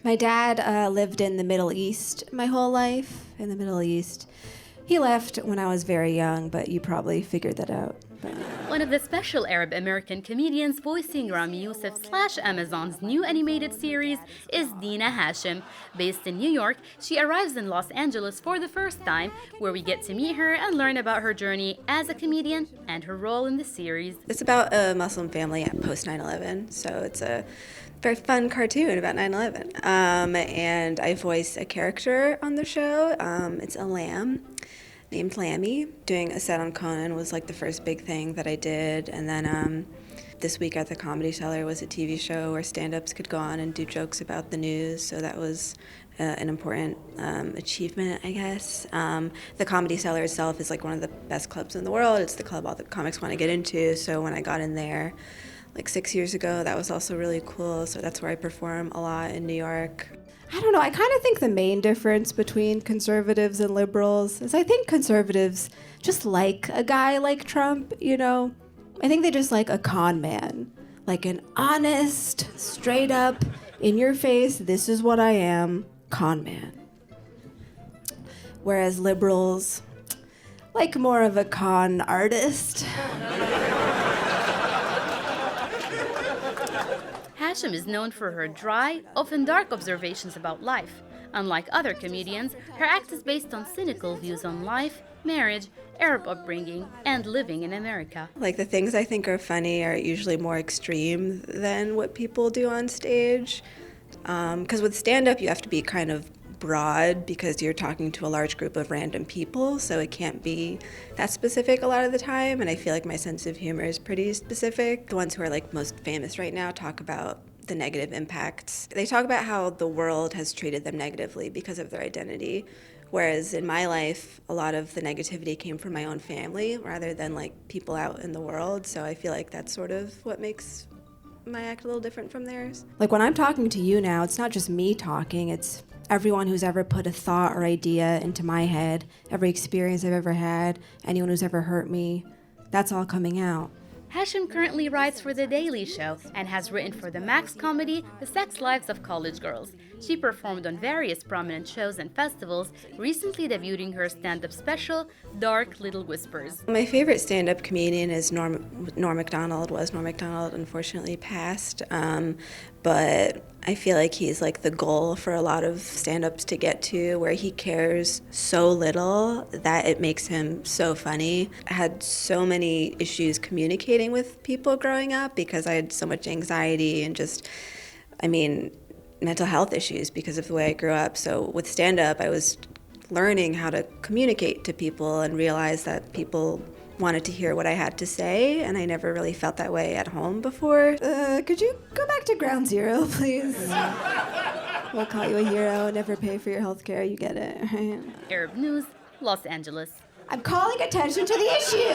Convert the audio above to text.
My dad lived in the Middle East my whole life, in the Middle East. He left when I was very young, but you probably figured that out. One of the special Arab American comedians voicing Ramy Youssef / Amazon's new animated series is Dina Hashem. Based in New York, she arrives in Los Angeles for the first time, where we get to meet her and learn about her journey as a comedian and her role in the series. It's about a Muslim family post 9/11, so it's a very fun cartoon about 9/11. And I voice a character on the show. It's a lamb named Lammy. Doing a set on Conan was like the first big thing that I did. And then this week at the Comedy Cellar was a TV show where stand-ups could go on and do jokes about the news. So that was an important achievement, I guess. The Comedy Cellar itself is like one of the best clubs in the world. It's the club all the comics want to get into. So when I got in there like 6 years ago, that was also really cool. So that's where I perform a lot in New York. I don't know. I kind of think the main difference between conservatives and liberals is I think conservatives just like a guy like Trump, you know? I think they just like a con man, like an honest, straight up, in your face, this is what I am, con man. Whereas liberals like more of a con artist. Hashem is known for her dry, often dark observations about life. Unlike other comedians, her act is based on cynical views on life, marriage, Arab upbringing, and living in America. Like the things I think are funny are usually more extreme than what people do on stage. Because with stand-up, you have to be kind of broad because you're talking to a large group of random people, so it can't be that specific a lot of the time, and I feel like my sense of humor is pretty specific. The ones who are like most famous right now talk about the negative impacts. They talk about how the world has treated them negatively because of their identity, whereas in my life, a lot of the negativity came from my own family rather than like people out in the world, so I feel like that's sort of what makes my act a little different from theirs. Like when I'm talking to you now, it's not just me talking, it's everyone who's ever put a thought or idea into my head, every experience I've ever had, anyone who's ever hurt me, that's all coming out. Hashem currently writes for The Daily Show and has written for the Max comedy The Sex Lives of College Girls. She performed on various prominent shows and festivals, recently debuting her stand-up special, Dark Little Whispers. My favorite stand-up comedian is Norm Macdonald. Norm Macdonald unfortunately passed, but I feel like he's like the goal for a lot of stand-ups to get to, where he cares so little that it makes him so funny. I had so many issues communicating with people growing up because I had so much anxiety and just, mental health issues because of the way I grew up. So with stand-up, I was learning how to communicate to people and realize that people wanted to hear what I had to say, and I never really felt that way at home before. Could you go back to ground zero, please? We'll call you a hero, never pay for your health care, you get it, right? Arab News, Los Angeles. I'm calling attention to the issue!